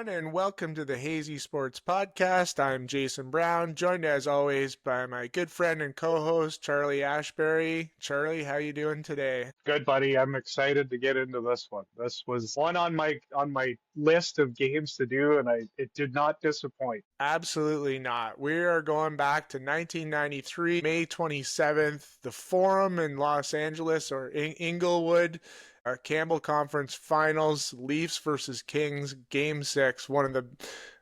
everyone, and welcome to the Hazy Sports Podcast. I'm Jason Brown, joined as always by my good friend and co-host Charlie Ashbury. Charlie, how you doing today? Good, buddy. I'm excited to get into this one. This was one on my list of games to do, and it did not disappoint. Absolutely not. We are going back to 1993, May 27th, the Forum in Los Angeles or Inglewood. Campbell Conference Finals, Leafs versus Kings, Game 6, one of the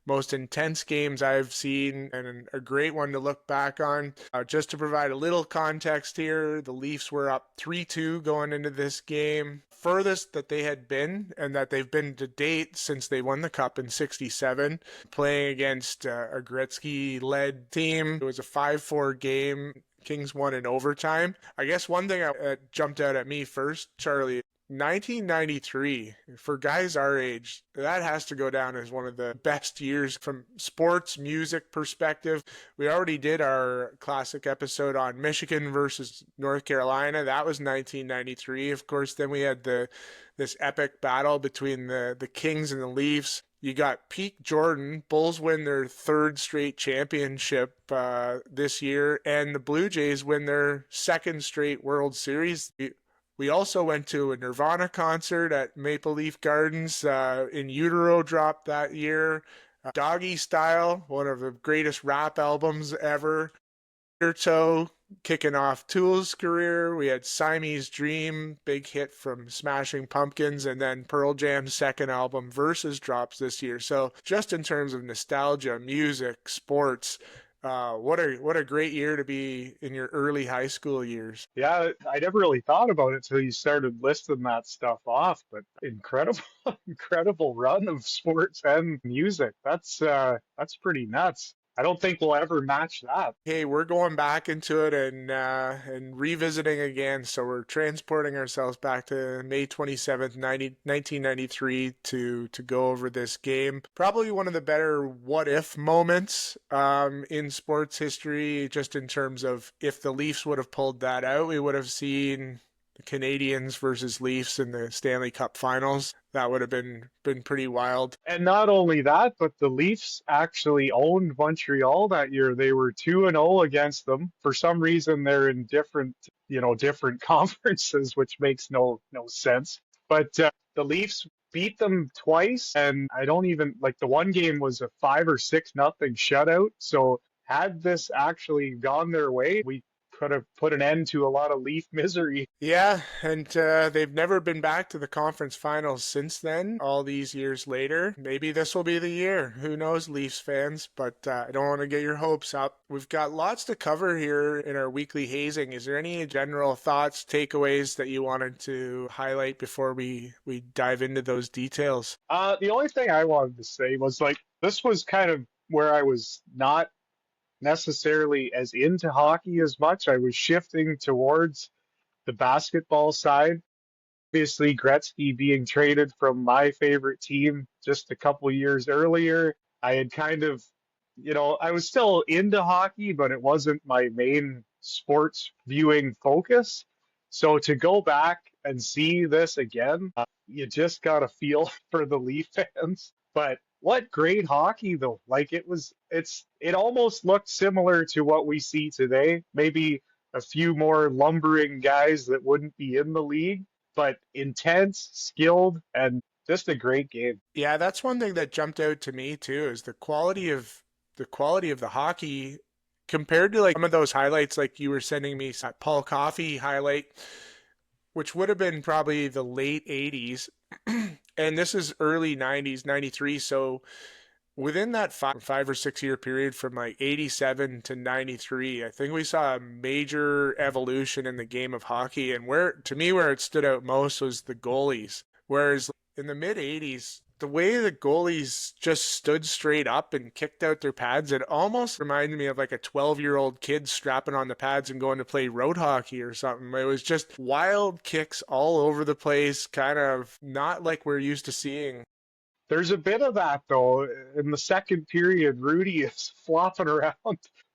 most intense games I've seen and a great one to look back on. Just to provide a little context here, the Leafs were up 3-2 going into this game. Furthest that they had been and that they've been to date since they won the Cup in 67, playing against a Gretzky-led team. It was a 5-4 game. Kings won in overtime. I guess one thing that jumped out at me first, Charlie, 1993, for guys our age, that has to go down as one of the best years from sports, music perspective. We already did our classic episode on Michigan versus North Carolina. That was 1993. Of course, then we had this epic battle between the Kings and the Leafs. You got peak Jordan. Bulls win their third straight championship this year, and the Blue Jays win their second straight World Series. We also went to a Nirvana concert at Maple Leaf Gardens. In Utero dropped that year. Doggy Style, one of the greatest rap albums ever. Toe kicking off Tool's career. We had Siamese Dream, big hit from Smashing Pumpkins, and then Pearl Jam's second album, Versus, drops this year. So just in terms of nostalgia, music, sports, what a great year to be in your early high school years. Yeah, I never really thought about it till you started listing that stuff off. But incredible, incredible run of sports and music. That's pretty nuts. I don't think we'll ever match that. Hey, we're going back into it and revisiting again. So we're transporting ourselves back to May 27th, 1993 to go over this game. Probably one of the better what-if moments in sports history, just in terms of if the Leafs would have pulled that out, we would have seen Canadians versus Leafs in the Stanley Cup Finals. That would have been pretty wild. And not only that, but the Leafs actually owned Montreal that year. They were 2-0 against them. For some reason, they're in different conferences, which makes no sense. But the Leafs beat them twice, and I don't even the one game was a 5 or 6-0 shutout. So had this actually gone their way, we could have put an end to a lot of Leaf misery. Yeah, and they've never been back to the conference finals since then, all these years later. Maybe this will be the year. Who knows, Leafs fans, but I don't want to get your hopes up. We've got lots to cover here in our weekly hazing. Is there any general thoughts, takeaways that you wanted to highlight before we dive into those details? The only thing I wanted to say was this was kind of where I was not necessarily as into hockey as much. I was shifting towards the basketball side. Obviously, Gretzky being traded from my favorite team just a couple years earlier, I had kind of, I was still into hockey, but it wasn't my main sports viewing focus. So to go back and see this again, you just got a feel for the Leaf fans. But what great hockey though. It almost looked similar to what we see today. Maybe a few more lumbering guys that wouldn't be in the league, but intense, skilled, and just a great game. Yeah, that's one thing that jumped out to me too, is the quality of the hockey compared to some of those highlights like you were sending me, that Paul Coffey highlight, which would have been probably the late 80s. And this is early 90s, 93. So within that 5 or 6 year period from 87 to 93, I think we saw a major evolution in the game of hockey. And where it stood out most was the goalies. Whereas in the mid 80s, the way the goalies just stood straight up and kicked out their pads, it almost reminded me of a 12-year-old kid strapping on the pads and going to play road hockey or something. It was just wild kicks all over the place, kind of not like we're used to seeing. There's a bit of that though. In the second period, Rudy is flopping around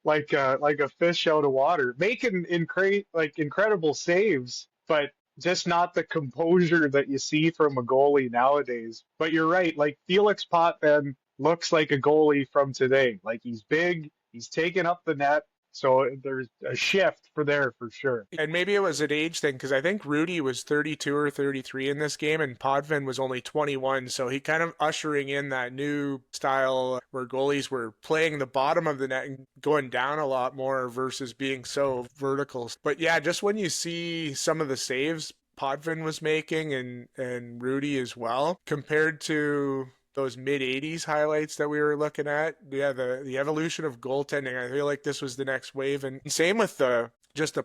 like a fish out of water, making incredible saves. But just not the composure that you see from a goalie nowadays. But you're right, like Felix Potvin looks like a goalie from today. Like he's big, he's taking up the net, so there's a shift for there for sure. And maybe it was an age thing because I think Rudy was 32 or 33 in this game and Podvin was only 21. So he kind of ushering in that new style where goalies were playing the bottom of the net and going down a lot more versus being so vertical. But yeah, just when you see some of the saves Podvin was making and Rudy as well compared to those mid 80s highlights that we were looking at. Yeah, the evolution of goaltending. I feel like this was the next wave. And same with the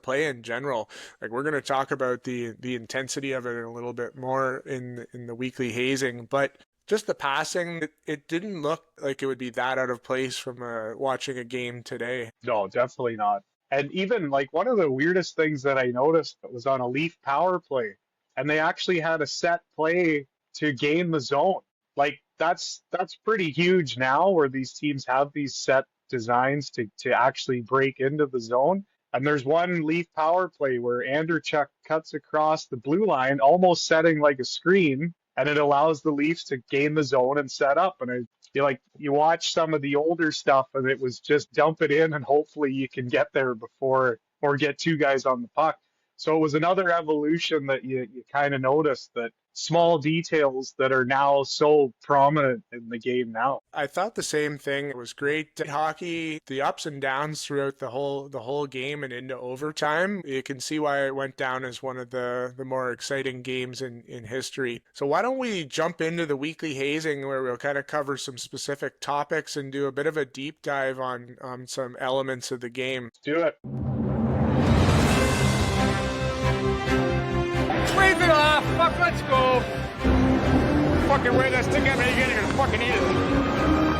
play in general. Like we're going to talk about the intensity of it a little bit more in the weekly hazing, but just the passing, it didn't look like it would be that out of place from watching a game today. No, definitely not. And even like one of the weirdest things that I noticed was on a Leaf power play, and they actually had a set play to gain the zone. Like that's pretty huge now, where these teams have these set designs to actually break into the zone. And there's one Leaf power play where Anderchuk cuts across the blue line, almost setting like a screen, and it allows the Leafs to gain the zone and set up. And you watch some of the older stuff, and it was just dump it in, and hopefully you can get there before or get two guys on the puck. So it was another evolution that you kind of noticed, that small details that are now so prominent in the game now. I thought the same thing. It was great hockey, the ups and downs throughout the whole game and into overtime. You can see why it went down as one of the more exciting games in history. So why don't we jump into the weekly hazing where we'll kind of cover some specific topics and do a bit of a deep dive on some elements of the game. Let's do it. Wave it off. Fuck, let's go. Fucking wear that stick at me again, you're gonna fucking eat it.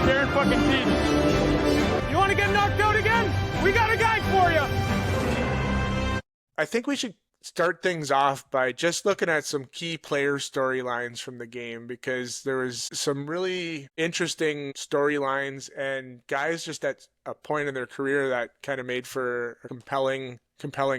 Bare fucking teeth. You wanna get knocked out again? We got a guy for you. I think we should start things off by just looking at some key player storylines from the game, because there was some really interesting storylines and guys just at a point in their career that kind of made for compelling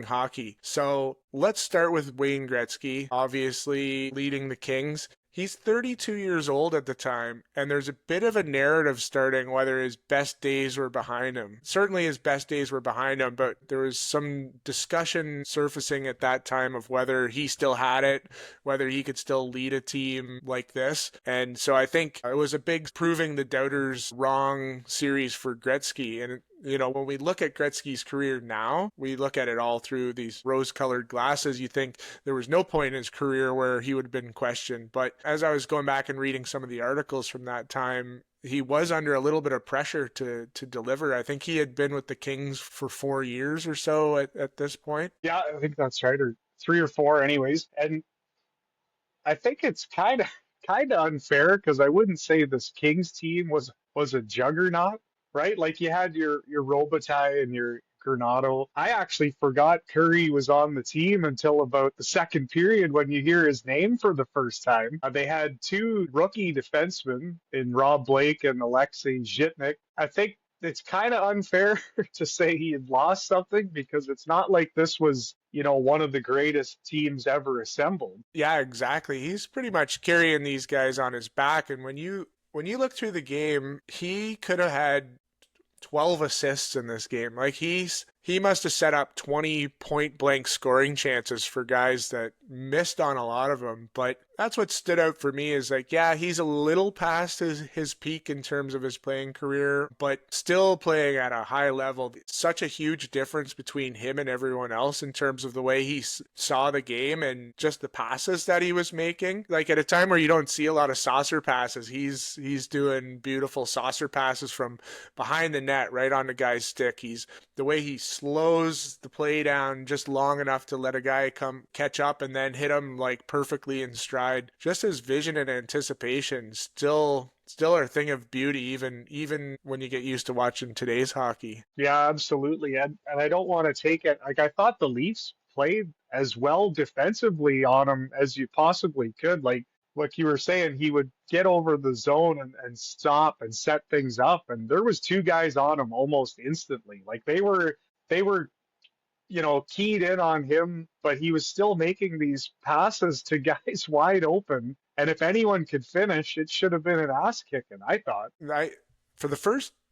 hockey. So let's start with Wayne Gretzky, obviously leading the Kings. He's 32 years old at the time, and there's a bit of a narrative starting whether his best days were behind him. Certainly his best days were behind him, but there was some discussion surfacing at that time of whether he still had it, whether he could still lead a team like this. And so I think it was a big proving the doubters wrong series for Gretzky. And you know, when we look at Gretzky's career now, we look at it all through these rose-colored glasses. You think there was no point in his career where he would have been questioned. But as I was going back and reading some of the articles from that time, he was under a little bit of pressure to deliver. I think he had been with the Kings for 4 years or so at this point. Yeah, I think that's right, or 3 or 4 anyways. And I think it's kind of unfair, because I wouldn't say this Kings team was a juggernaut, right? Like you had your Robitaille and your Granato. I actually forgot Curry was on the team until about the second period when you hear his name for the first time. They had two rookie defensemen in Rob Blake and Alexei Zhitnik. I think it's kind of unfair to say he had lost something, because it's not like this was, one of the greatest teams ever assembled. Yeah, exactly. He's pretty much carrying these guys on his back. And when you look through the game, he could have had 12 assists in this game. Like he must have set up 20 point blank scoring chances for guys that missed on a lot of them. But that's what stood out for me is like, yeah, he's a little past his peak in terms of his playing career, but still playing at a high level. Such a huge difference between him and everyone else in terms of the way he saw the game and just the passes that he was making. Like at a time where you don't see a lot of saucer passes, he's doing beautiful saucer passes from behind the net right on the guy's stick. The way he slows the play down just long enough to let a guy come catch up and then hit him like perfectly in stride. Just his vision and anticipation still are a thing of beauty, even when you get used to watching today's hockey. Yeah, absolutely. And I don't want to take it. Like I thought the Leafs played as well defensively on him as you possibly could. Like what you were saying, he would get over the zone and stop and set things up. And there was two guys on him almost instantly. Like they were keyed in on him, but he was still making these passes to guys wide open. And if anyone could finish, it should have been an ass kicking, I thought.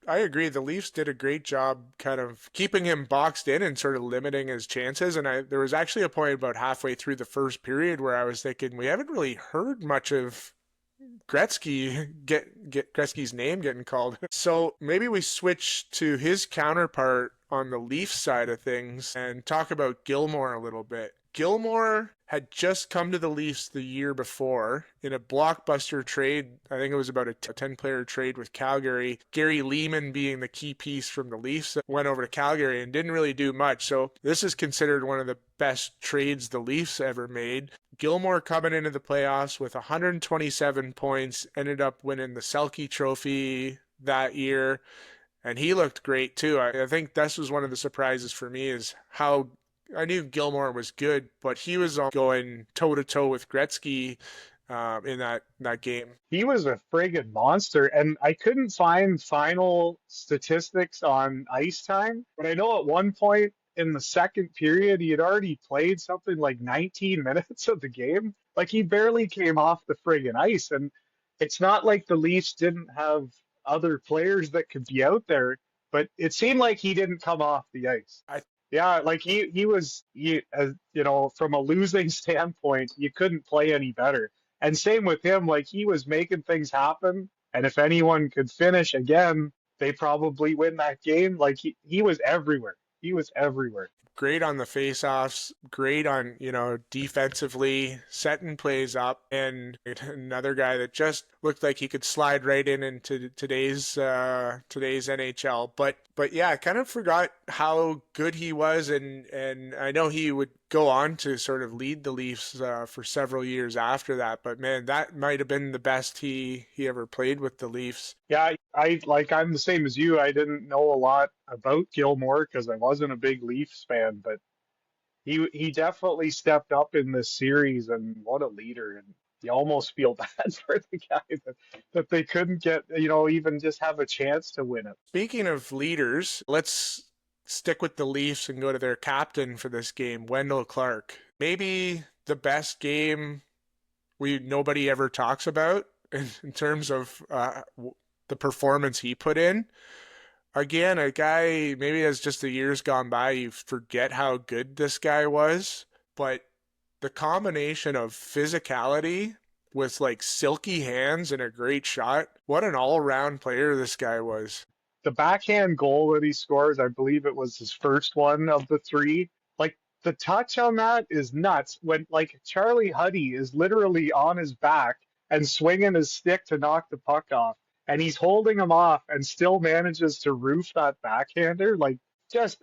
I agree. The Leafs did a great job kind of keeping him boxed in and sort of limiting his chances. And there was actually a point about halfway through the first period where I was thinking, we haven't really heard much of Gretzky get Gretzky's name getting called. So maybe we switch to his counterpart on the Leafs side of things and talk about Gilmour a little bit. Gilmour had just come to the Leafs the year before in a blockbuster trade. I think it was about a 10-player trade with Calgary. Gary Leeman being the key piece from the Leafs that went over to Calgary and didn't really do much. So this is considered one of the best trades the Leafs ever made. Gilmour coming into the playoffs with 127 points, ended up winning the Selke Trophy that year. And he looked great too. I think this was one of the surprises for me is how I knew Gilmour was good, but he was going toe-to-toe with Gretzky in that game. He was a friggin' monster, and I couldn't find final statistics on ice time, but I know at one point in the second period, he had already played something like 19 minutes of the game. Like, he barely came off the friggin' ice, and it's not like the Leafs didn't have other players that could be out there, but it seemed like he didn't come off the ice. Yeah, like he was, from a losing standpoint, you couldn't play any better. And same with him, like he was making things happen. And if anyone could finish again, they probably win that game. Like he was everywhere. He was everywhere. Great on the faceoffs, great on, defensively, setting plays up, and another guy that just looked like he could slide right into today's NHL. But yeah, I kind of forgot how good he was, and I know he would go on to sort of lead the Leafs for several years after that. But man, that might have been the best he ever played with the Leafs. Yeah, I'm the same as you. I didn't know a lot about Gilmour because I wasn't a big Leafs fan, but he definitely stepped up in this series, and what a leader. And you almost feel bad for the guy that they couldn't get, even just have a chance to win it. Speaking of leaders, let's stick with the Leafs and go to their captain for this game, Wendell Clark. Maybe the best game nobody ever talks about in terms of the performance he put in. Again, a guy, maybe as just the years gone by, you forget how good this guy was, but the combination of physicality with like silky hands and a great shot, what an all-around player this guy was. The backhand goal that he scores, I believe it was his first one of the three. Like the touch on that is nuts. When like Charlie Huddy is literally on his back and swinging his stick to knock the puck off, and he's holding him off and still manages to roof that backhander. Like just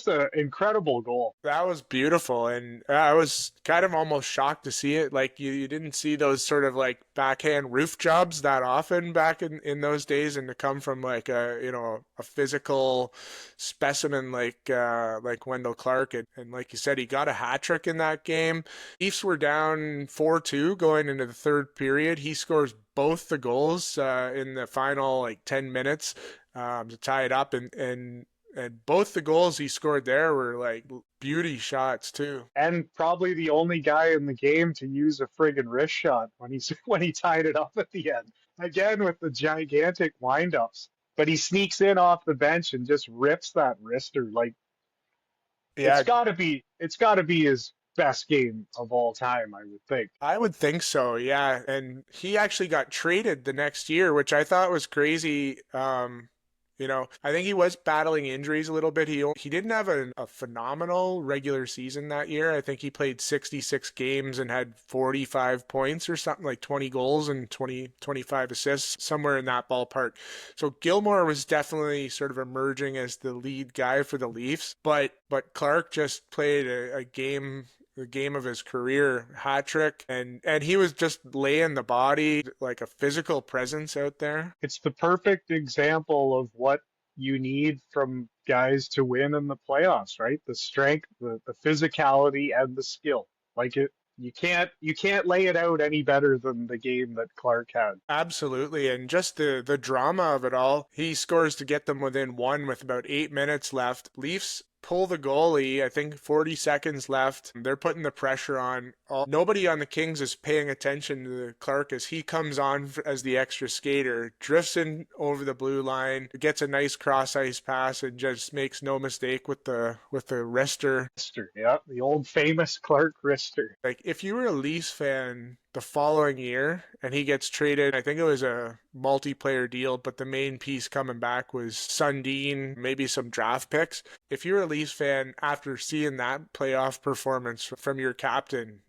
an incredible goal. That was beautiful, and I was kind of almost shocked to see it. Like you didn't see those sort of like backhand roof jobs that often back in those days, and to come from like a physical specimen like Wendell Clark, and like you said, he got a hat trick in that game. Leafs were down 4-2 going into the third period. He scores both the goals in the final like 10 minutes to tie it up, and both the goals he scored there were like beauty shots too. And probably the only guy in the game to use a friggin' wrist shot when he tied it up at the end. Again with the gigantic windups. But he sneaks in off the bench and just rips that wrister. Like yeah, it's gotta be his best game of all time, I would think. I would think so, yeah. And he actually got traded the next year, which I thought was crazy. I think he was battling injuries a little bit. He didn't have a phenomenal regular season that year. I think he played 66 games and had 45 points or something, like 20 goals and 25 assists, somewhere in that ballpark. So Gilmour was definitely sort of emerging as the lead guy for the Leafs, but Clark just played a game the game of his career, hat trick, and he was just laying the body, like a physical presence out there. It's the perfect example of what you need from guys to win in the playoffs, right? The strength, the physicality, and the skill. Like it, you can't lay it out any better than the game that Clark had. Absolutely, and just the drama of it all. He scores to get them within one with about 8 minutes left. Leafs pull the goalie. I think 40 seconds left. They're putting the pressure on. Nobody on the Kings is paying attention to Clark as he comes on as the extra skater, drifts in over the blue line, gets a nice cross ice pass, and just makes no mistake with the wrister. Yeah, the old famous Clark wrister. Like, if you were a Leafs fan the following year and he gets traded, I think it was a multiplayer deal, but the main piece coming back was Sundin, maybe some draft picks. If you're a Leafs fan after seeing that playoff performance from your captain,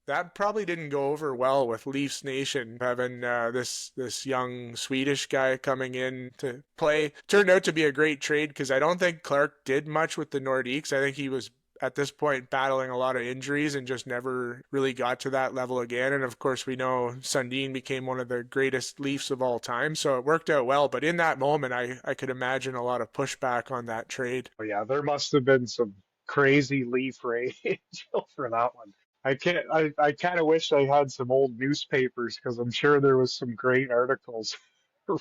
that probably didn't go over well with Leafs Nation, having this young Swedish guy coming in to play. Turned out to be a great trade because I don't think Clark did much with the Nordiques. I think he was at this point battling a lot of injuries and just never really got to that level again. And of course, we know Sundin became one of the greatest Leafs of all time, so it worked out well. But in that moment, I could imagine a lot of pushback on that trade. Oh, yeah, there must have been some crazy Leaf rage for that one. I kind of wish I had some old newspapers because I'm sure there was some great articles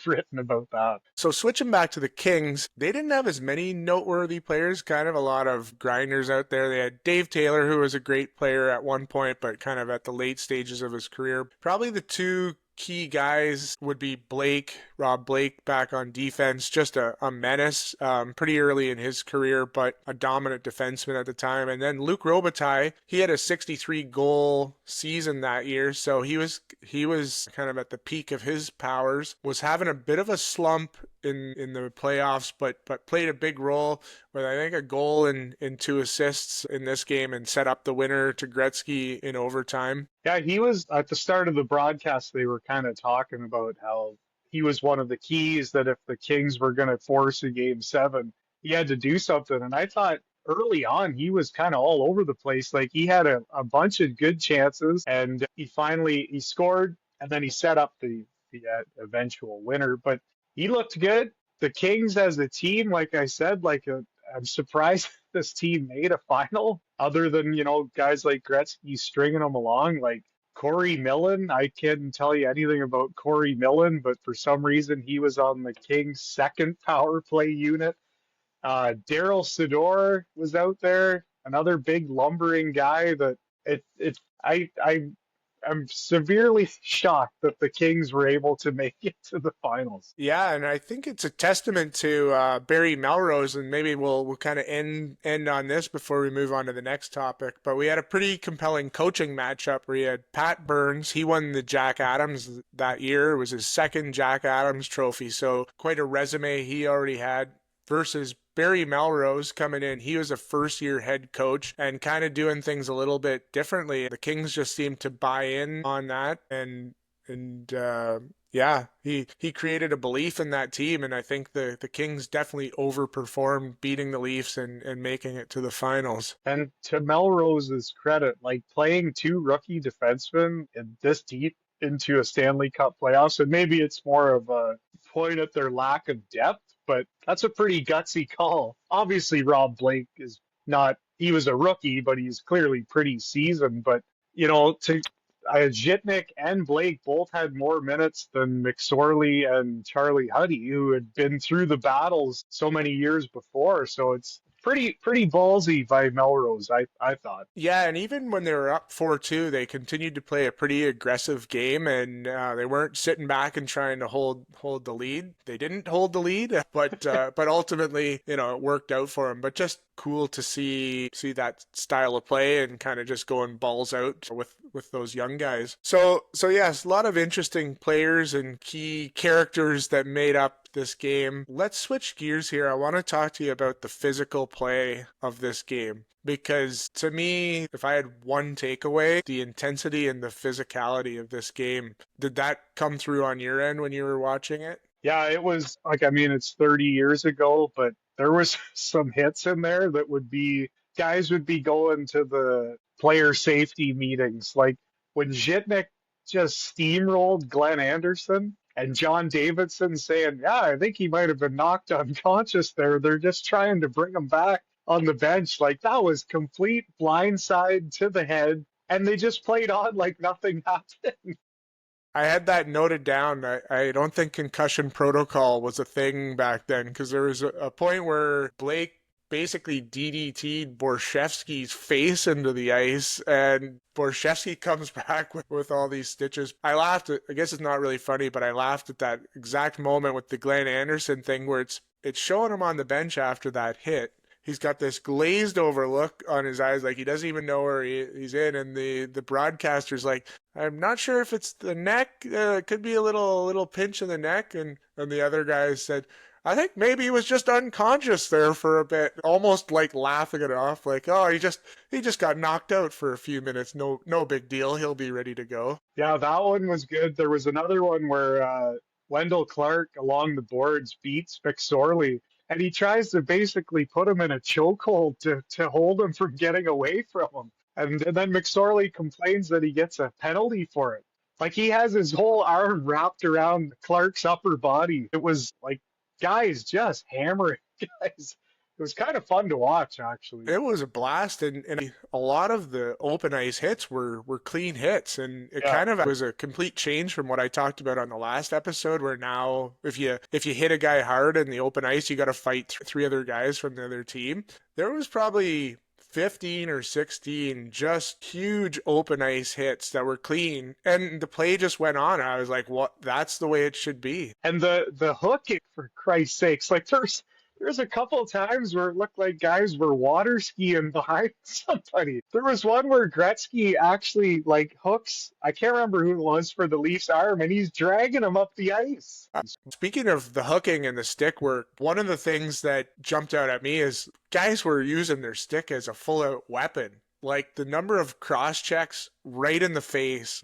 written about that. So switching back to the Kings, they didn't have as many noteworthy players, kind of a lot of grinders out there. They had Dave Taylor, who was a great player at one point, but kind of at the late stages of his career. Probably the two key guys would be Rob Blake back on defense, just a menace pretty early in his career, but a dominant defenseman at the time. And then Luc Robitaille, he had a 63 goal season that year, so he was kind of at the peak of his powers, was having a bit of a slump in the playoffs, but played a big role with, I think, a goal and 2 assists in this game and set up the winner to Gretzky in overtime. Yeah, he was at the start of the broadcast. They were kind of talking about how he was one of the keys that if the Kings were going to force a game 7, he had to do something. And I thought early on he was kind of all over the place. Like, he had a bunch of good chances, and he scored, and then he set up the eventual winner. But he looked good. The Kings as a team, like I said, I'm surprised this team made a final, other than, guys like Gretzky stringing them along. Like Corey Millen, I can't tell you anything about Corey Millen, but for some reason he was on the Kings' second power play unit. Daryl Sador was out there, another big lumbering guy that I'm severely shocked that the Kings were able to make it to the finals. Yeah, and I think it's a testament to Barry Melrose, and maybe we'll kind of end on this before we move on to the next topic. But we had a pretty compelling coaching matchup where you had Pat Burns. He won the Jack Adams that year. It was his second Jack Adams trophy, so quite a resume he already had, versus Barry Melrose coming in. He was a first-year head coach and kind of doing things a little bit differently. The Kings just seemed to buy in on that, and yeah, he created a belief in that team, and I think the Kings definitely overperformed, beating the Leafs and making it to the finals. And to Melrose's credit, like, playing 2 rookie defensemen this deep into a Stanley Cup playoffs, and maybe it's more of a point at their lack of depth, but that's a pretty gutsy call. Obviously, Rob Blake he was a rookie, but he's clearly pretty seasoned. But, Zhitnik and Blake both had more minutes than McSorley and Charlie Huddy, who had been through the battles so many years before. So it's pretty ballsy by Melrose, I thought. Yeah, and even when they were up 4-2, they continued to play a pretty aggressive game, and they weren't sitting back and trying to hold the lead. They didn't hold the lead, but ultimately, it worked out for them. But just cool to see that style of play and kind of just going balls out with those young guys. So yes, a lot of interesting players and key characters that made up this game. Let's switch gears here. I want to talk to you about the physical play of this game, because to me, if I had one takeaway, the intensity and the physicality of this game. Did that come through on your end when you were watching it? Yeah, it was it's 30 years ago, but there was some hits in there that guys would be going to the player safety meetings. Like when Zhitnik just steamrolled Glenn Anderson, and John Davidson saying, yeah, I think he might have been knocked unconscious there. They're just trying to bring him back on the bench. Like, that was complete blindside to the head, and they just played on like nothing happened. I had that noted down. I don't think concussion protocol was a thing back then, because there was a point where Blake basically DDT'd Borshevsky's face into the ice, and Borshevsky comes back with all these stitches. I laughed at, I guess it's not really funny, but I laughed at that exact moment with the Glenn Anderson thing where it's showing him on the bench after that hit. He's got this glazed over look on his eyes, like he doesn't even know where he's in. And the broadcaster's like, I'm not sure if it's the neck. It could be a little pinch in the neck. And the other guy said, I think maybe he was just unconscious there for a bit, almost like laughing it off, like, oh, he just got knocked out for a few minutes. No big deal. He'll be ready to go. Yeah, that one was good. There was another one where Wendell Clark along the boards beats McSorley, and he tries to basically put him in a chokehold to hold him from getting away from him. And then McSorley complains that he gets a penalty for it. Like, he has his whole arm wrapped around Clark's upper body. It was like, guys just hammering guys. It was kind of fun to watch, actually. It was a blast, and a lot of the open ice hits were clean hits, and it kind of was a complete change from what I talked about on the last episode, where now if you hit a guy hard in the open ice, you got to fight three other guys from the other team. There was probably 15 or 16 just huge open ice hits that were clean, and the play just went on. I was like, what? That's the way it should be. And the hooking, for Christ's sakes, like there's a couple of times where it looked like guys were water skiing behind somebody. There was one where Gretzky actually like hooks, I can't remember who it was, for the Leafs arm, and he's dragging him up the ice. Speaking of the hooking and the stick work, one of the things that jumped out at me is guys were using their stick as a full-out weapon. Like the number of cross checks right in the face.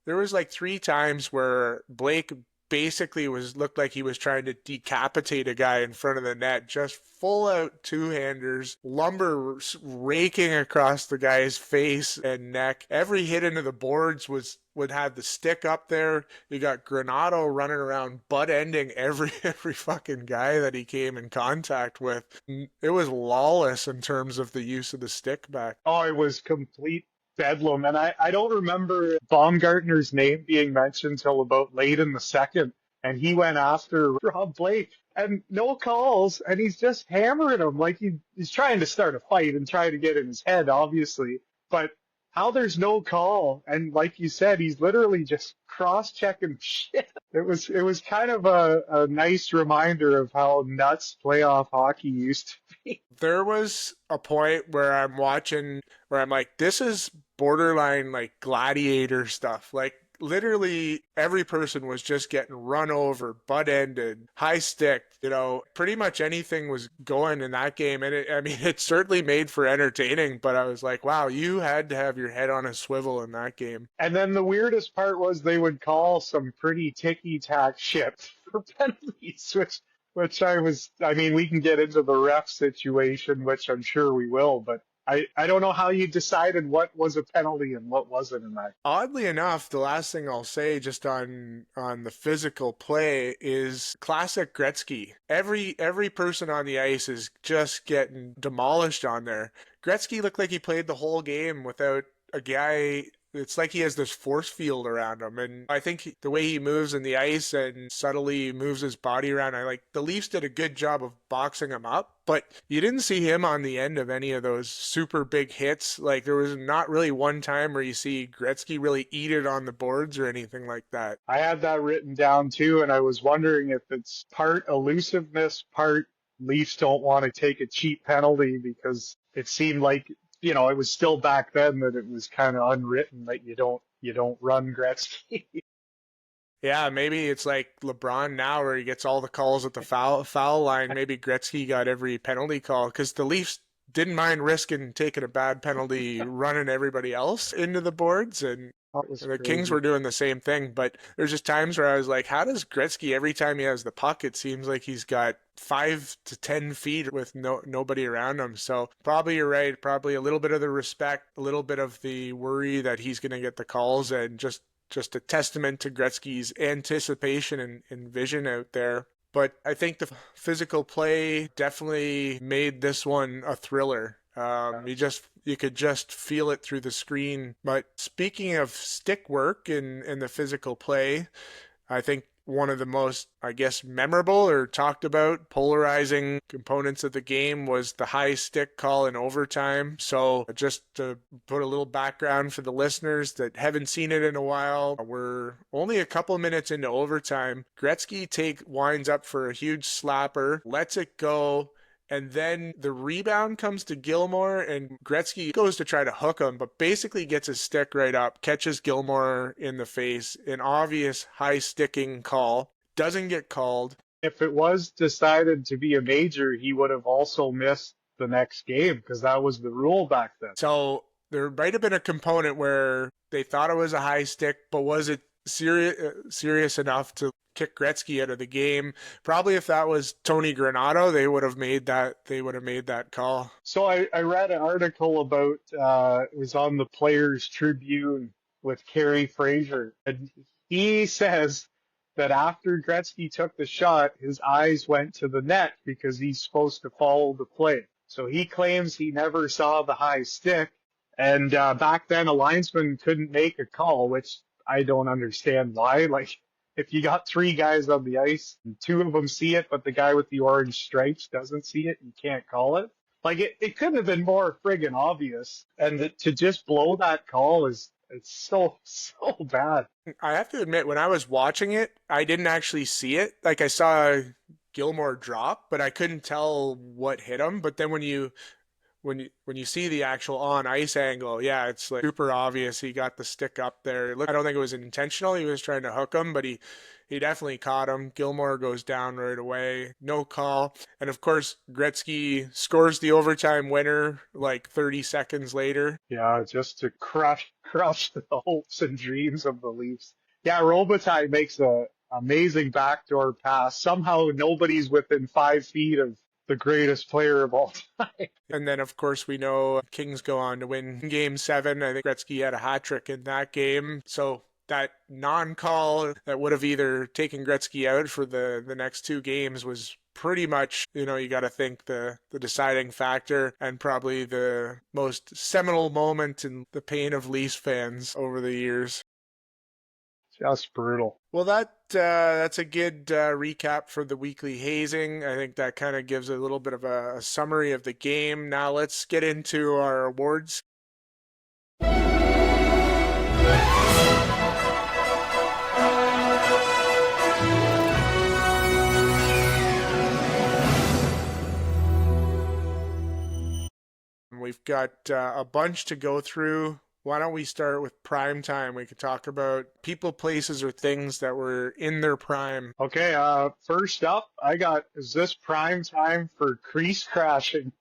There was like 3 times where Blake basically looked like he was trying to decapitate a guy in front of the net, just full out two-handers, lumber raking across the guy's face and neck. Every hit into the boards would have the stick up there. You got Granato running around butt ending every fucking guy that he came in contact with. It was lawless in terms of the use of the stick back. Oh, it was complete bedlam. And I don't remember Baumgartner's name being mentioned till about late in the second. And he went after Rob Blake and no calls. And he's just hammering him like he's trying to start a fight and trying to get in his head, obviously. But how there's no call. And like you said, he's literally just cross-checking shit. It was kind of a nice reminder of how nuts playoff hockey used to be. There was a point where I'm watching where I'm like, this is borderline like gladiator stuff. Like literally every person was just getting run over, butt ended, high stick, pretty much anything was going in that game. And it certainly made for entertaining, but I was like, wow, you had to have your head on a swivel in that game. And then the weirdest part was they would call some pretty ticky-tack shit for penalties, which we can get into the ref situation, which I'm sure we will, but I don't know how you decided what was a penalty and what wasn't in that. Oddly enough, the last thing I'll say just on the physical play is classic Gretzky. Every person on the ice is just getting demolished on there. Gretzky looked like he played the whole game without a guy. It's like he has this force field around him, and I think the way he moves in the ice and subtly moves his body around, the Leafs did a good job of boxing him up, but you didn't see him on the end of any of those super big hits. Like there was not really one time where you see Gretzky really eat it on the boards or anything like that. I had that written down too, and I was wondering if it's part elusiveness, part Leafs don't want to take a cheap penalty, because it seemed like it was still back then that it was kind of unwritten that you don't run Gretzky. Yeah, maybe it's like LeBron now where he gets all the calls at the foul line. Maybe Gretzky got every penalty call because the Leafs didn't mind risking taking a bad penalty running everybody else into the boards, and the Kings were doing the same thing. But there's just times where I was like, how does Gretzky, every time he has the puck, it seems like he's got 5 to 10 feet with nobody around him. So probably you're right. Probably a little bit of the respect, a little bit of the worry that he's going to get the calls, and just a testament to Gretzky's anticipation and vision out there. But I think the physical play definitely made this one a thriller. You could just feel it through the screen. But speaking of stick work and the physical play, I think one of the most, I guess, memorable or talked about polarizing components of the game was the high stick call in overtime. So just to put a little background for the listeners that haven't seen it in a while, we're only a couple minutes into overtime. Gretzky winds up for a huge slapper, lets it go, and then the rebound comes to Gilmour, and Gretzky goes to try to hook him, but basically gets his stick right up, catches Gilmour in the face. An obvious high sticking call. Doesn't get called. If it was decided to be a major, he would have also missed the next game because that was the rule back then. So there might have been a component where they thought it was a high stick, but was it serious enough to kick Gretzky out of the game? Probably if that was Tony Granato, they would have made that call. So I read an article about it was on the Players Tribune with Kerry Fraser, and he says that after Gretzky took the shot, his eyes went to the net because he's supposed to follow the play. So he claims he never saw the high stick, and back then a linesman couldn't make a call, which I don't understand why. Like, if you got three guys on the ice, and two of them see it, but the guy with the orange stripes doesn't see it, you can't call it. Like, it couldn't have been more friggin' obvious. And to just blow that call it's so bad. I have to admit, when I was watching it, I didn't actually see it. Like, I saw Gilmour drop, but I couldn't tell what hit him. But then when you see the actual on ice angle, yeah, it's like super obvious. He got the stick up there. I don't think it was intentional. He was trying to hook him, but he definitely caught him. Gilmour goes down right away. No call. And of course, Gretzky scores the overtime winner like 30 seconds later. Yeah, just to crush the hopes and dreams of the Leafs. Yeah, Robitaille makes a amazing backdoor pass. Somehow nobody's within 5 feet of the greatest player of all time. And then, of course, we know Kings go on to win Game 7. I think Gretzky had a hat trick in that game. So that non-call that would have either taken Gretzky out for the next two games was pretty much, you got to think the deciding factor and probably the most seminal moment in the pain of Leafs fans over the years. Just brutal. Well, that's a good recap for the weekly hazing. I think that kind of gives a little bit of a summary of the game. Now let's get into our awards. We've got a bunch to go through. Why don't we start with prime time? We could talk about people, places, or things that were in their prime. Okay, first up, is this prime time for crease crashing?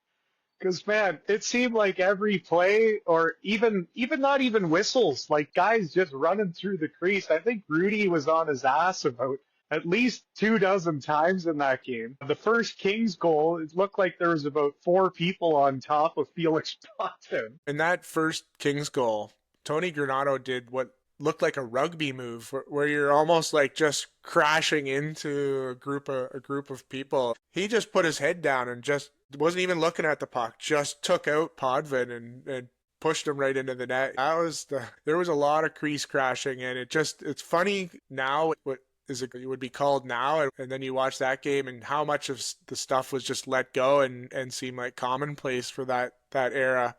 Because, man, it seemed like every play, or even not even whistles, like guys just running through the crease. I think Rudy was on his ass about at least 24 times in that game. The first Kings goal, it looked like there was about 4 people on top of Felix Potvin. In that first Kings goal, Tony Granato did what looked like a rugby move, where you're almost like just crashing into a group of people. He just put his head down and just wasn't even looking at the puck, just took out Potvin and pushed him right into the net. There was a lot of crease crashing, and it's funny now what it would be called now, and then you watch that game and how much of the stuff was just let go and seem like commonplace for that era.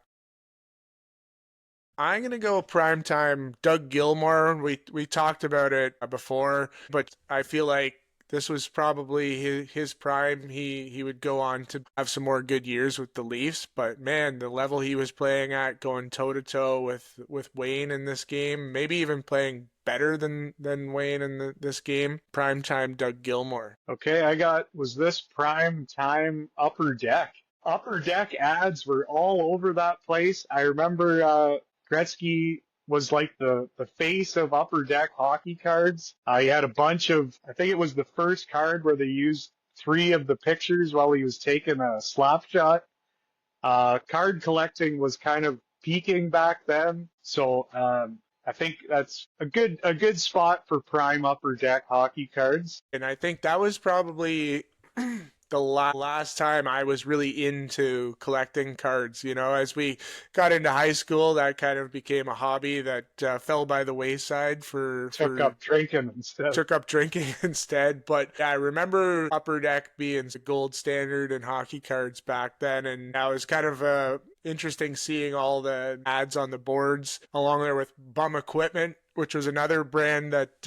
I'm going to go primetime Doug Gilmour. We talked about it before, but I feel like this was probably his prime. He would go on to have some more good years with the Leafs, but man, the level he was playing at, going toe-to-toe with Wayne in this game, maybe even playing better than Wayne in this game. Primetime Doug Gilmour. Okay, was this prime time Upper Deck? Upper Deck ads were all over that place. I remember Gretzky was like the face of Upper Deck hockey cards. He had a bunch of, I think it was the first card where they used 3 of the pictures while he was taking a slap shot. Card collecting was kind of peaking back then. So I think that's a good spot for prime Upper Deck hockey cards. And I think that was probably the last time I was really into collecting cards. You know, as we got into high school, that kind of became a hobby that fell by the wayside Took up drinking instead. Took up drinking instead. But I remember Upper Deck being the gold standard in hockey cards back then, and I was kind of interesting seeing all the ads on the boards along there with Bum Equipment, which was another brand that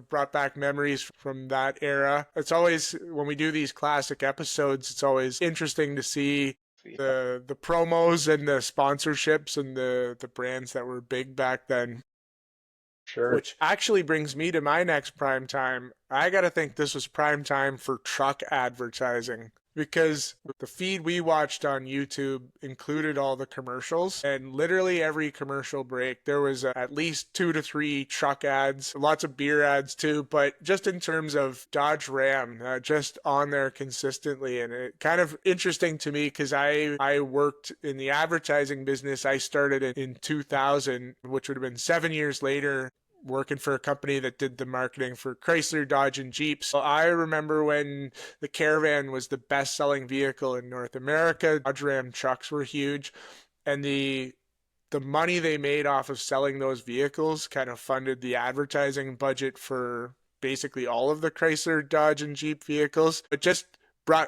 brought back memories from that era. It's always, when we do these classic episodes, it's always interesting to see the promos and the sponsorships and the brands that were big back then. Sure. Which actually brings me to my next prime time. I got to think this was prime time for truck advertising, because the feed we watched on YouTube included all the commercials, and literally every commercial break there was at least 2 to 3 truck ads, lots of beer ads too, but just in terms of Dodge Ram, just on there consistently. And it kind of interesting to me because I worked in the advertising business. I started in 2000, which would have been 7 years later, working for a company that did the marketing for Chrysler, Dodge, and Jeep. So I remember when the Caravan was the best-selling vehicle in North America. Dodge Ram trucks were huge, and the money they made off of selling those vehicles kind of funded the advertising budget for basically all of the Chrysler, Dodge, and Jeep vehicles. But just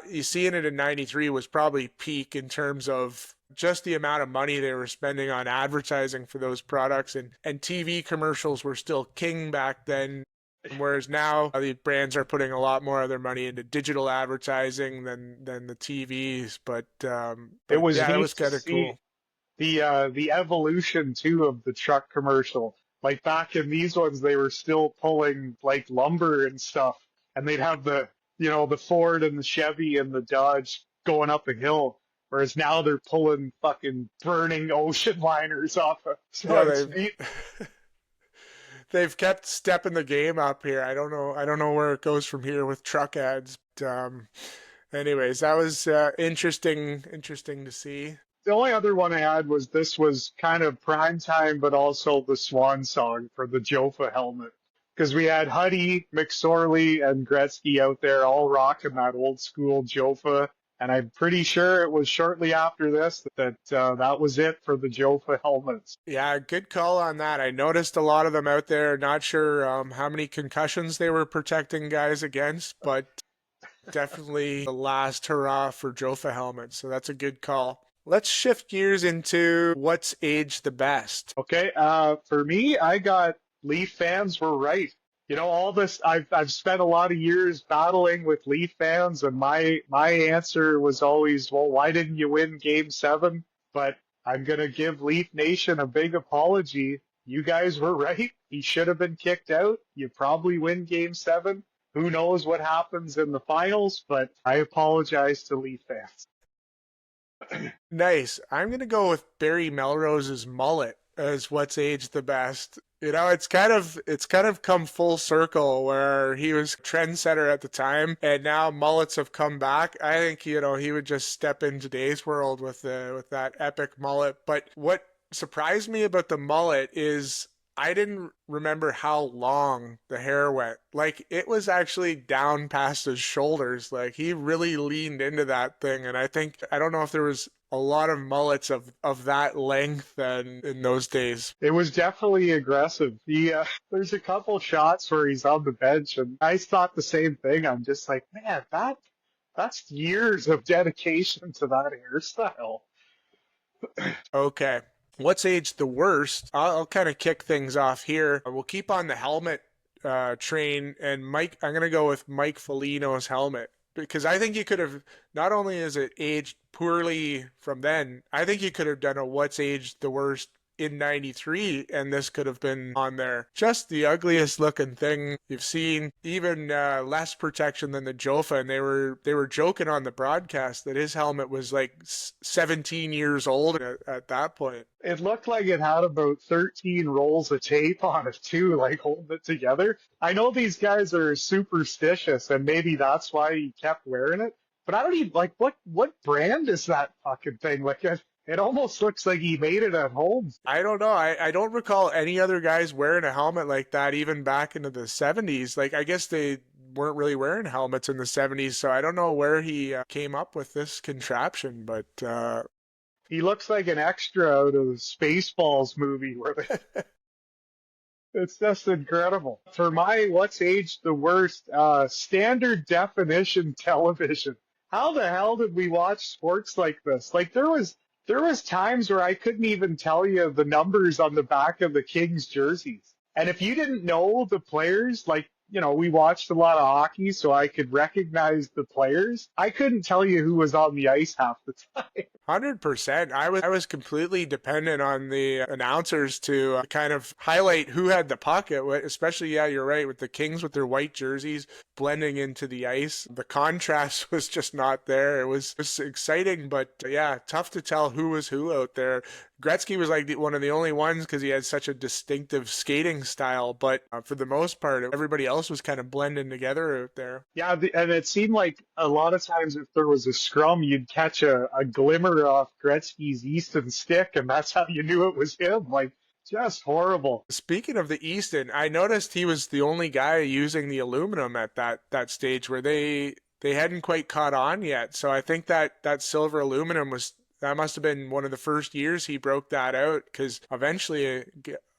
you seeing it in 93 was probably peak in terms of just the amount of money they were spending on advertising for those products, and TV commercials were still king back then, whereas now the brands are putting a lot more of their money into digital advertising than the TVs. But it was kind of cool. The evolution too of the truck commercial. Like back in these ones, they were still pulling like lumber and stuff, and they'd have the Ford and the Chevy and the Dodge going up a hill. Whereas now they're pulling fucking burning ocean liners off of. So yeah, they've kept stepping the game up here. I don't know where it goes from here with truck ads. But, anyways, that was interesting to see. The only other one I had was, this was kind of prime time, but also the swan song for the Jofa helmet. Because we had Huddy, McSorley, and Gretzky out there all rocking that old school Jofa. And I'm pretty sure it was shortly after this that was it for the Jofa helmets. Yeah, good call on that. I noticed a lot of them out there. Not sure how many concussions they were protecting guys against, but definitely the last hurrah for Jofa helmets. So that's a good call. Let's shift gears into what's aged the best. Okay, for me, I got Leaf fans were right. All this, I've spent a lot of years battling with Leaf fans, and my answer was always, well, why didn't you win Game 7? But I'm going to give Leaf Nation a big apology. You guys were right. He should have been kicked out. You probably win Game 7. Who knows what happens in the finals, but I apologize to Leaf fans. Nice. I'm going to go with Barry Melrose's mullet as what's aged the best. It's kind of come full circle where he was trendsetter at the time, and now mullets have come back. I think he would just step in today's world with that epic mullet. But what surprised me about the mullet is I didn't remember how long the hair went. Like, it was actually down past his shoulders. Like, he really leaned into that thing, and I don't know if there was a lot of mullets of that length in those days. It was definitely aggressive. There's a couple shots where he's on the bench, and I thought the same thing. I'm just like, man, that's years of dedication to that hairstyle. Okay. What's aged the worst? I'll kind of kick things off here. We'll keep on the helmet train, and Mike, I'm going to go with Mike Foligno's helmet, because I think you could have, not only is it aged poorly from then, I think you could have done a what's aged the worst in 93, and this could have been on there. Just the ugliest looking thing you've seen, even less protection than the Jofa, and they were joking on the broadcast that his helmet was like 17 years old at that point. It looked like it had about 13 rolls of tape on it too, like holding it together. I know these guys are superstitious, and maybe that's why he kept wearing it, but I don't even, like, what brand is that fucking thing? Like, it almost looks like he made it at home. I don't know. I don't recall any other guys wearing a helmet like that even back into the 70s. Like, I guess they weren't really wearing helmets in the 70s, so I don't know where he came up with this contraption, but He looks like an extra out of the Spaceballs movie where they, it's just incredible. For my what's aged the worst, standard definition television. How the hell did we watch sports like this? Like there was times where I couldn't even tell you the numbers on the back of the Kings jerseys. And if you didn't know the players, like, we watched a lot of hockey, so I could recognize the players. I couldn't tell you who was on the ice half the time. 100%. I was completely dependent on the announcers to kind of highlight who had the puck. Especially, yeah, you're right, with the Kings with their white jerseys blending into the ice. The contrast was just not there. It was exciting, but yeah, tough to tell who was who out there. Gretzky was like one of the only ones because he had such a distinctive skating style, but for the most part, everybody else was kind of blending together out there. Yeah, and it seemed like a lot of times if there was a scrum, you'd catch a glimmer off Gretzky's Easton stick, and that's how you knew it was him. Like, just horrible. Speaking of the Easton, I noticed he was the only guy using the aluminum at that stage where they hadn't quite caught on yet. So I think that silver aluminum that must have been one of the first years he broke that out, because eventually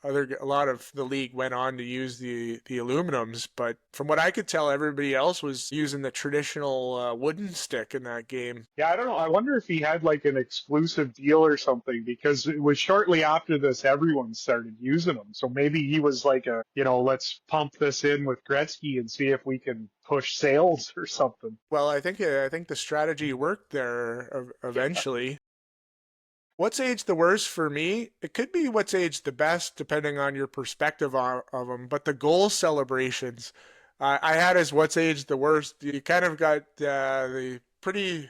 a lot of the league went on to use the aluminums. But from what I could tell, everybody else was using the traditional wooden stick in that game. Yeah, I don't know. I wonder if he had like an exclusive deal or something, because it was shortly after this everyone started using them. So maybe he was like let's pump this in with Gretzky and see if we can push sales or something. Well, I think the strategy worked there eventually. What's aged the worst for me? It could be what's aged the best, depending on your perspective of them. But the goal celebrations, I had as what's aged the worst. You kind of got the pretty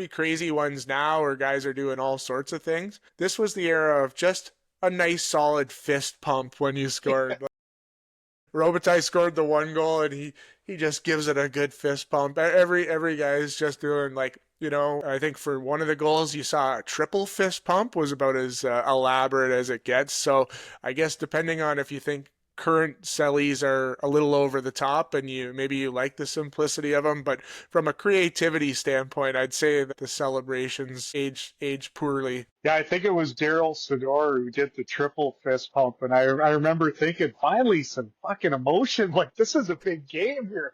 crazy ones now, where guys are doing all sorts of things. This was the era of just a nice solid fist pump when you scored. Robitaille scored the one goal, and he just gives it a good fist pump. Every guy is just doing, like, I think for one of the goals you saw a triple fist pump was about as elaborate as it gets. So I guess depending on if you think current cellies are a little over the top and maybe you like the simplicity of them, but from a creativity standpoint, I'd say that the celebrations age poorly. Yeah, I think it was Daryl Sador who did the triple fist pump, and I remember thinking, finally some fucking emotion. Like, this is a big game here.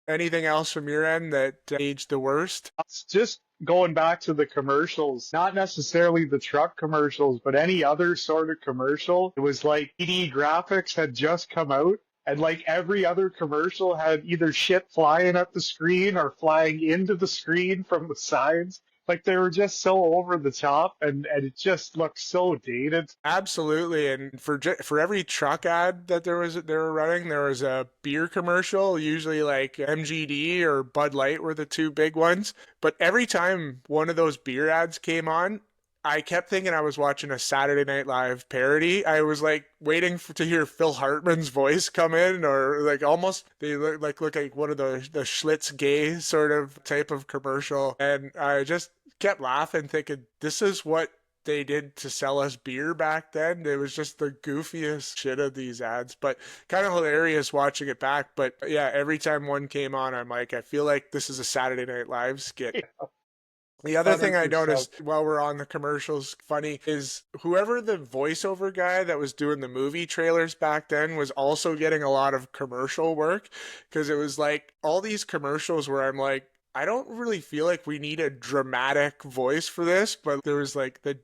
Anything else from your end that aged the worst? It's just going back to the commercials, not necessarily the truck commercials, but any other sort of commercial. It was like 3D graphics had just come out, and like every other commercial had either shit flying at the screen or flying into the screen from the sides. Like, they were just so over the top, and it just looked so dated. Absolutely. And for every truck ad that they were running, there was a beer commercial, usually like MGD or Bud Light were the two big ones. But every time one of those beer ads came on, I kept thinking I was watching a Saturday Night Live parody. I was like waiting to hear Phil Hartman's voice come in, or like almost they look like one of the Schlitz gay sort of type of commercial. And I just kept laughing, thinking this is what they did to sell us beer back then. It was just the goofiest shit of these ads, but kind of hilarious watching it back. But yeah, every time one came on, I'm like, I feel like this is a Saturday Night Live skit. Yeah. The other thing I noticed while we're on the commercials, funny, is whoever the voiceover guy that was doing the movie trailers back then was also getting a lot of commercial work, because it was like all these commercials where I'm like, I don't really feel like we need a dramatic voice for this, but there was like the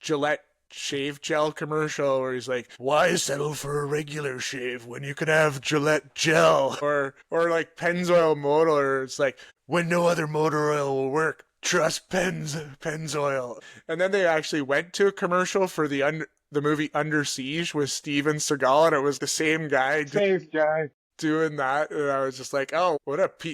Gillette shave gel commercial where he's like, why settle for a regular shave when you can have Gillette gel? Or like Pennzoil motor, it's like, when no other motor oil will work, trust Pennzoil. And then they actually went to a commercial for the movie Under Siege with Steven Seagal, and it was the same guy. Doing that, and I was just like, oh,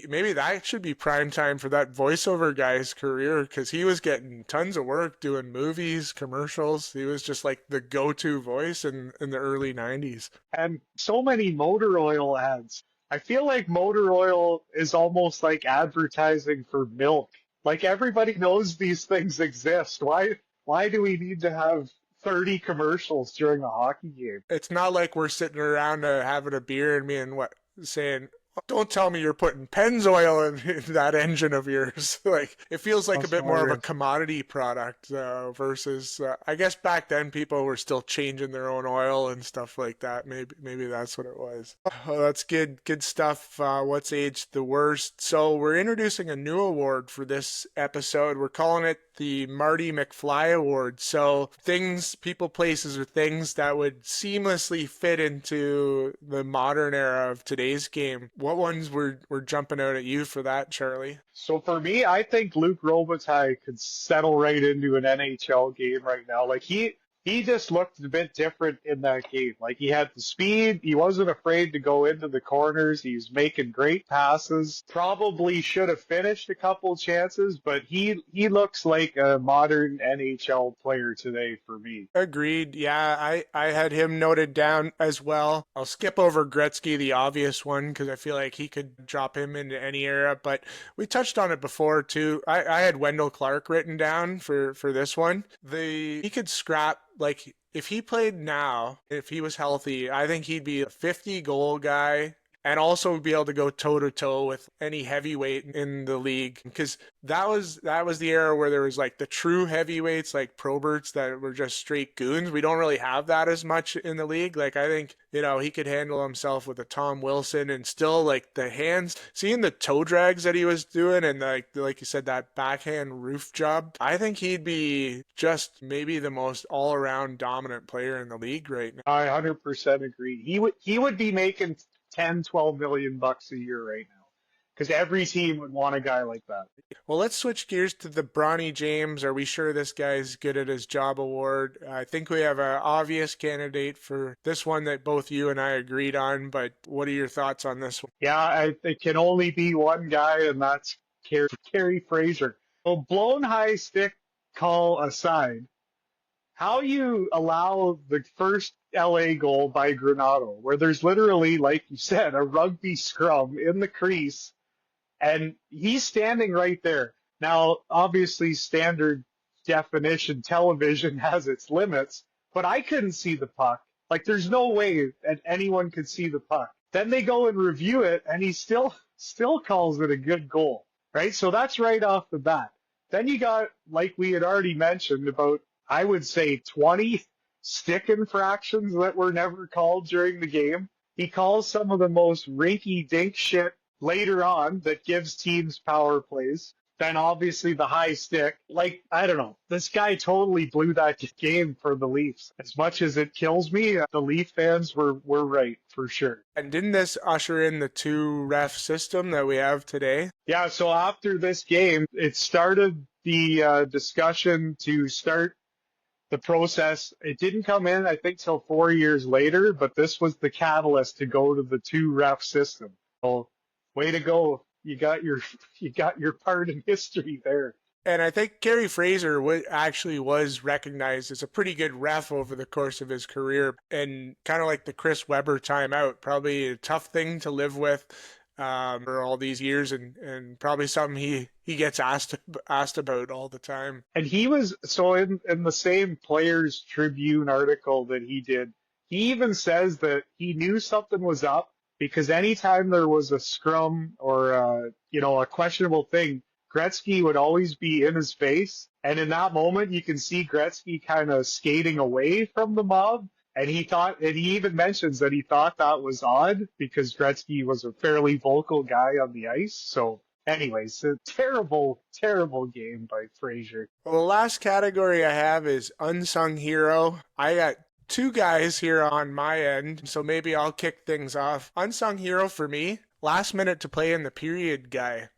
maybe that should be prime time for that voiceover guy's career, because he was getting tons of work doing movies, commercials. He was just like the go-to voice in the early 90s. And so many motor oil ads. I feel like motor oil is almost like advertising for milk. Like, everybody knows these things exist. Why do we need to have 30 commercials during a hockey game? It's not like we're sitting around having a beer and saying, Don't tell me you're putting Pennzoil in that engine of yours. Like, it feels like I'm a bit more of a sorry. commodity product versus. I guess back then people were still changing their own oil and stuff like that. Maybe that's what it was. Oh, that's good stuff. What's aged the worst? So we're introducing a new award for this episode. We're calling it the Marty McFly Award. So things, people, places, or things that would seamlessly fit into the modern era of today's game. What ones were jumping out at you for that, Charlie? So for me, I think Luke Robitaille could settle right into an NHL game right now. Like he just looked a bit different in that game. Like he had the speed. He wasn't afraid to go into the corners. He was making great passes. Probably should have finished a couple chances, but he looks like a modern NHL player today for me. Agreed. Yeah, I had him noted down as well. I'll skip over Gretzky, the obvious one, because I feel like he could drop him into any era, but we touched on it before too. I had Wendell Clark written down for this one. He could scrap, like, if he played now, if he was healthy, I think he'd be a 50 goal guy and also be able to go toe to toe with any heavyweight in the league, because that was the era where there was like the true heavyweights like Proberts that were just straight goons. We don't really have that as much in the league. Like, I think, he could handle himself with a Tom Wilson, and still, like, the hands, seeing the toe drags that he was doing, and like you said, that backhand roof job. I think he'd be just maybe the most all around dominant player in the league right now. I 100% agree. He would be making 10, 12 million bucks a year right now, because every team would want a guy like that. Well, let's switch gears to the Bronny James. Are we sure this guy's good at his job award? I think we have an obvious candidate for this one that both you and I agreed on, but what are your thoughts on this one? Yeah, it can only be one guy, and that's Carey Fraser. Well, blown high stick call aside, how you allow the first LA goal by Granato, where there's literally, like you said, a rugby scrum in the crease, and he's standing right there. Now, obviously, standard definition television has its limits, but I couldn't see the puck. Like, there's no way that anyone could see the puck. Then they go and review it, and he still calls it a good goal, right? So that's right off the bat. Then you got, like we had already mentioned, about, I would say, 20 stick infractions that were never called during the game. He calls some of the most rinky-dink shit later on that gives teams power plays. Then obviously the high stick. Like, I don't know. This guy totally blew that game for the Leafs. As much as it kills me, the Leaf fans were right, for sure. And didn't this usher in the two ref system that we have today? Yeah, so after this game, it started the discussion to start the process. It didn't come in, I think, till 4 years later, but this was the catalyst to go to the two ref system. So, way to go. You got your part in history there. And I think Carey Fraser actually was recognized as a pretty good ref over the course of his career, and kind of like the Chris Webber timeout, probably a tough thing to live with for all these years, and probably something he gets asked about all the time. And he was, so in the same Players Tribune article that he did, he even says that he knew something was up, because anytime there was a scrum or a questionable thing, Gretzky would always be in his face. And in that moment, you can see Gretzky kind of skating away from the mob. And he even mentions that he thought that was odd, because Gretzky was a fairly vocal guy on the ice. So anyways, a terrible, terrible game by Fraser. Well, the last category I have is unsung hero. I got two guys here on my end, so maybe I'll kick things off. Unsung hero for me, last minute to play in the period guy.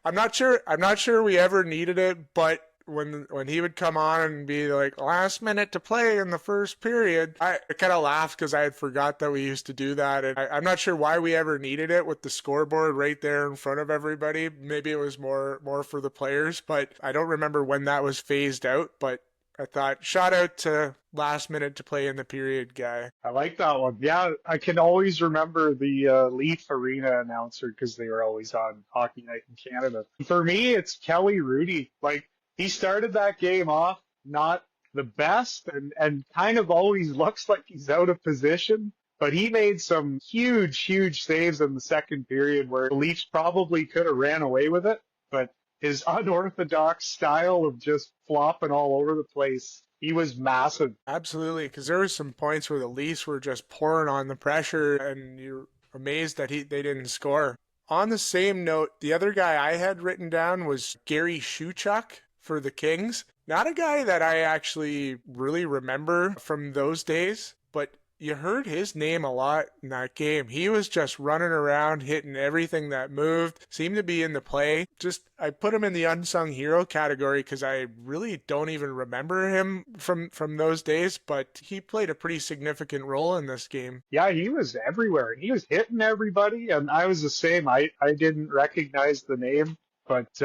I'm not sure we ever needed it, but when he would come on and be like, last minute to play in the first period, I kind of laughed because I had forgot that we used to do that. And I'm not sure why we ever needed it with the scoreboard right there in front of everybody. Maybe it was more for the players, but I don't remember when that was phased out. But I thought, shout out to last minute to play in the period guy. I like that one. Yeah, I can always remember the Leaf Arena announcer, because they were always on Hockey Night in Canada. For me, it's Kelly Rudy. Like, he started that game off not the best, and kind of always looks like he's out of position. But he made some huge saves in the second period where the Leafs probably could have ran away with it. But his unorthodox style of just flopping all over the place, he was massive. Absolutely, because there were some points where the Leafs were just pouring on the pressure, and you're amazed that they didn't score. On the same note, the other guy I had written down was Gary Shuchuk for the Kings. Not a guy that I actually really remember from those days, but you heard his name a lot in that game. He was just running around, hitting everything that moved, seemed to be in the play. I put him in the unsung hero category because I really don't even remember him from those days, but he played a pretty significant role in this game. Yeah, he was everywhere. He was hitting everybody, and I was the same. I didn't recognize the name, but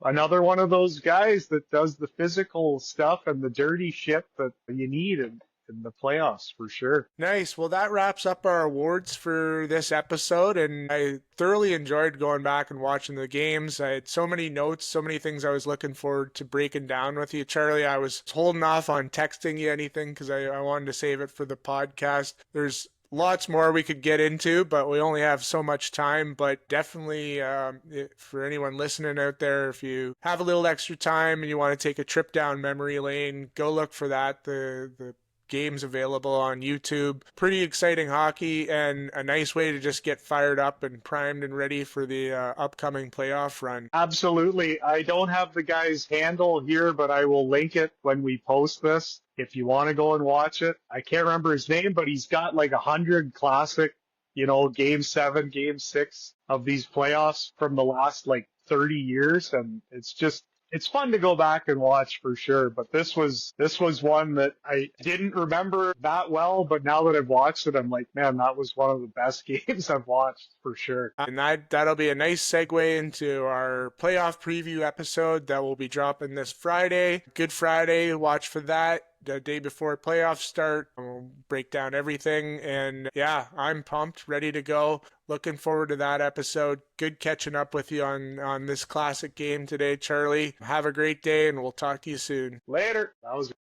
another one of those guys that does the physical stuff and the dirty shit that you need in the playoffs for sure. Nice. Well, that wraps up our awards for this episode, and I thoroughly enjoyed going back and watching the games. I had so many notes, so many things I was looking forward to breaking down with you, Charlie. I was holding off on texting you anything because I wanted to save it for the podcast. There's lots more we could get into, but we only have so much time. But definitely for anyone listening out there, if you have a little extra time and you want to take a trip down memory lane, go look for that. The games available on YouTube. Pretty exciting hockey and a nice way to just get fired up and primed and ready for the upcoming playoff run. Absolutely. I don't have the guy's handle here, but I will link it when we post this if you want to go and watch it. I can't remember his name, but he's got like 100 classic, game 7, game 6 of these playoffs from the last like 30 years. And it's fun to go back and watch for sure, but this was one that I didn't remember that well, but now that I've watched it, I'm like, man, that was one of the best games I've watched for sure. And that'll be a nice segue into our playoff preview episode that will be dropping this Friday. Good Friday, watch for that. The day before playoffs start, we'll break down everything. And yeah, I'm pumped, ready to go. Looking forward to that episode. Good catching up with you on this classic game today, Charlie. Have a great day, and we'll talk to you soon. Later. That was